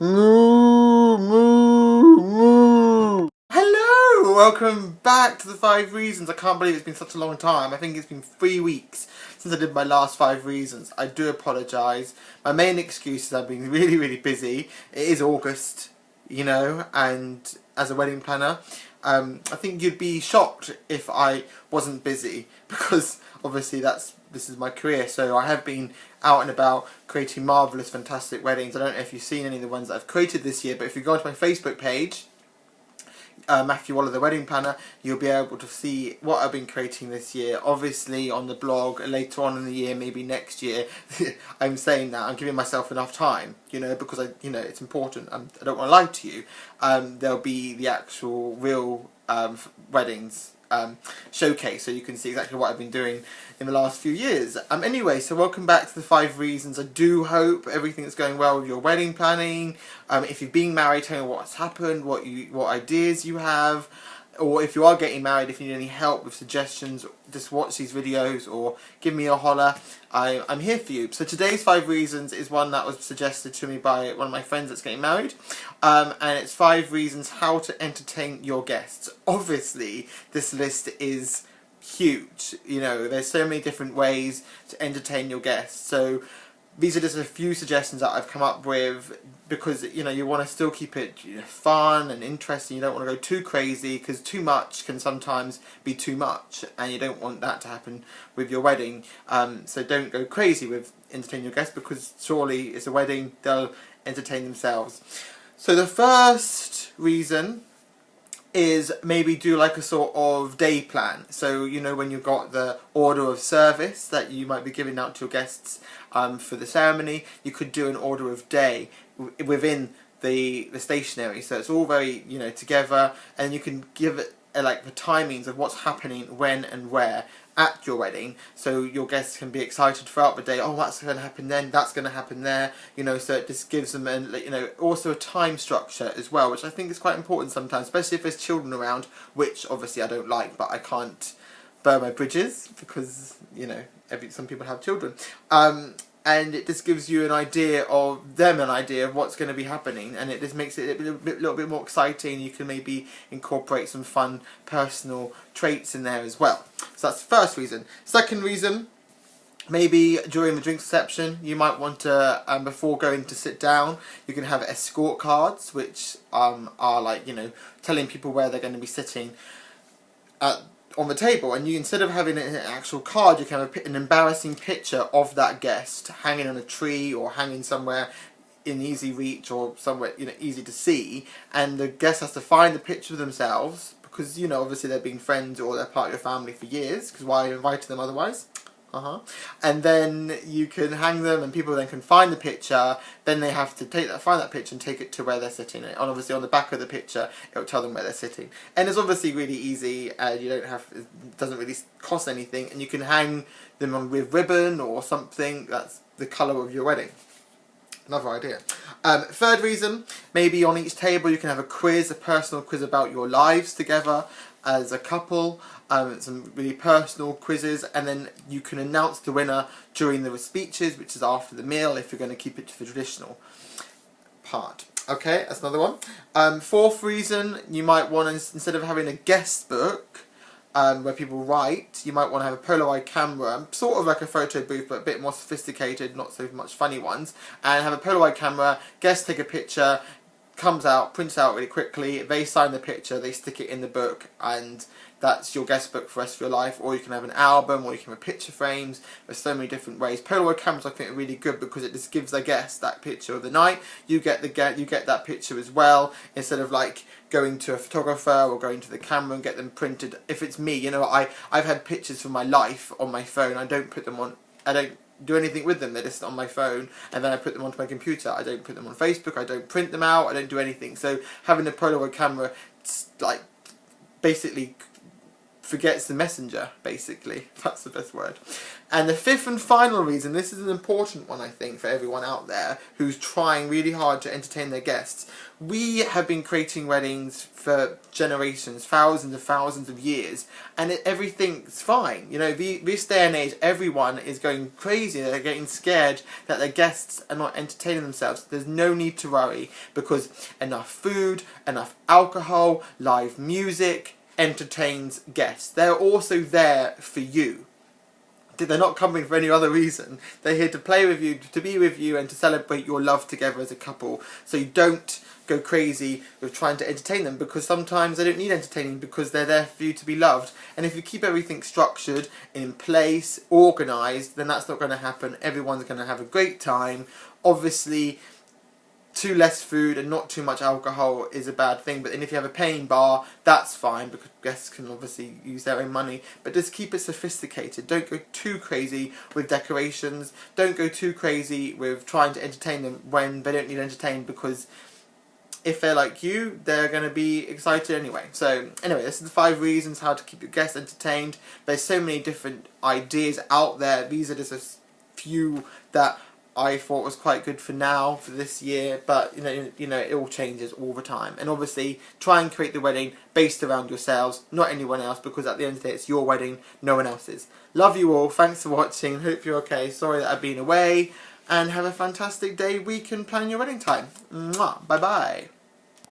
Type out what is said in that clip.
Moo, moo, moo. Hello! Welcome back to the 5 Reasons. I can't believe it's been such a long time. I think it's been 3 weeks since I did my last 5 Reasons. I do apologise. My main excuse is I've been really busy. It is August, and as a wedding planner, I think you'd be shocked if I wasn't busy because obviously this is my career, so I have been out and about creating marvellous, fantastic weddings. I don't know if you've seen any of the ones that I've created this year, but if you go onto my Facebook page, Matthew Waller, the wedding planner, you'll be able to see what I've been creating this year. Obviously on the blog later on in the year, maybe next year. I'm saying that I'm giving myself enough time, because it's important. I don't want to lie to you. There'll be the actual real weddings showcase, so you can see exactly what I've been doing in the last few years. Anyway, so welcome back to the 5 Reasons. I do hope everything's going well with your wedding planning. If you've been married, tell me what's happened, what ideas you have, or if you are getting married, if you need any help with suggestions, just watch these videos or give me a holler. I'm here for you. So today's 5 Reasons is one that was suggested to me by one of my friends that's getting married, and it's 5 reasons how to entertain your guests. Obviously, this list is huge. There's so many different ways to entertain your guests. So these are just a few suggestions that I've come up with because you want to still keep it fun and interesting. You don't want to go too crazy because too much can sometimes be too much, and you don't want that to happen with your wedding. So don't go crazy with entertaining your guests because surely it's a wedding, they'll entertain themselves. So the first reason is maybe do like a sort of day plan. So when you've got the order of service that you might be giving out to your guests for the ceremony, you could do an order of day within the stationery, so it's all very together, and you can give it like the timings of what's happening when and where at your wedding, so your guests can be excited throughout the day. Oh, that's going to happen then, that's going to happen there, so it just gives them also a time structure as well, which I think is quite important sometimes, especially if there's children around, which obviously I don't like, but I can't burn my bridges because some people have children. And it just gives you an idea of what's going to be happening, and it just makes it a little bit more exciting. You can maybe incorporate some fun personal traits in there as well. So that's the first reason. Second reason, maybe during the drink reception, you might want to, before going to sit down, you can have escort cards, which are like, telling people where they're going to be sitting on the table, and you, instead of having an actual card, you can have an embarrassing picture of that guest hanging on a tree or hanging somewhere in easy reach or somewhere easy to see, and the guest has to find the picture themselves because obviously they've been friends or they're part of your family for years, because why invite them otherwise? And then you can hang them, and people then can find the picture. Then they have to find that picture and take it to where they're sitting. And obviously on the back of the picture, it'll tell them where they're sitting. And it's obviously really easy, and it doesn't really cost anything. And you can hang them with ribbon or something that's the colour of your wedding. Another idea. Third reason, maybe on each table you can have a personal quiz about your lives together as a couple. Some really personal quizzes, and then you can announce the winner during the speeches, which is after the meal, if you're going to keep it to the traditional part. Okay, that's another one. Fourth reason, you might want to, instead of having a guest book where people write, you might want to have a Polaroid camera, sort of like a photo booth, but a bit more sophisticated, not so much funny ones, and have a Polaroid camera, guests take a picture, comes out, prints out really quickly, they sign the picture, they stick it in the book, and that's your guest book for the rest of your life. Or you can have an album, or you can have picture frames. There's so many different ways. Polaroid cameras I think are really good because it just gives the guest that picture of the night. You get that picture as well, instead of like going to a photographer or going to the camera and get them printed. If it's me, I've had pictures from my life on my phone. I don't do anything with them. They're just on my phone, and then I put them onto my computer. I don't put them on Facebook, I don't print them out, I don't do anything. So having a Polaroid camera, like, basically forgets the messenger, basically. That's the best word. And the fifth and final reason, this is an important one I think for everyone out there who's trying really hard to entertain their guests. We have been creating weddings for generations, thousands of years, and everything's fine. You know, this day and age, everyone is going crazy. They're getting scared that their guests are not entertaining themselves. There's no need to worry, because enough food, enough alcohol, live music entertains guests. They're also there for you. They're not coming for any other reason. They're here to play with you, to be with you, and to celebrate your love together as a couple. So you don't go crazy with trying to entertain them, because sometimes they don't need entertaining, because they're there for you to be loved. And if you keep everything structured, in place, organised, then that's not going to happen. Everyone's going to have a great time. Obviously, too less food and not too much alcohol is a bad thing, but then if you have a paying bar, that's fine, because guests can obviously use their own money. But just keep it sophisticated. Don't go too crazy with decorations. Don't go too crazy with trying to entertain them when they don't need entertained, because if they're like you, they're going to be excited anyway. So anyway, this is the 5 reasons how to keep your guests entertained. There's so many different ideas out there. These are just a few that I thought was quite good for now, for this year, but you know, it all changes all the time. And obviously, try and create the wedding based around yourselves, not anyone else, because at the end of the day, it's your wedding, no one else's. Love you all. Thanks for watching. Hope you're okay. Sorry that I've been away, and have a fantastic day, week, and plan your wedding time. Mwah. Bye bye.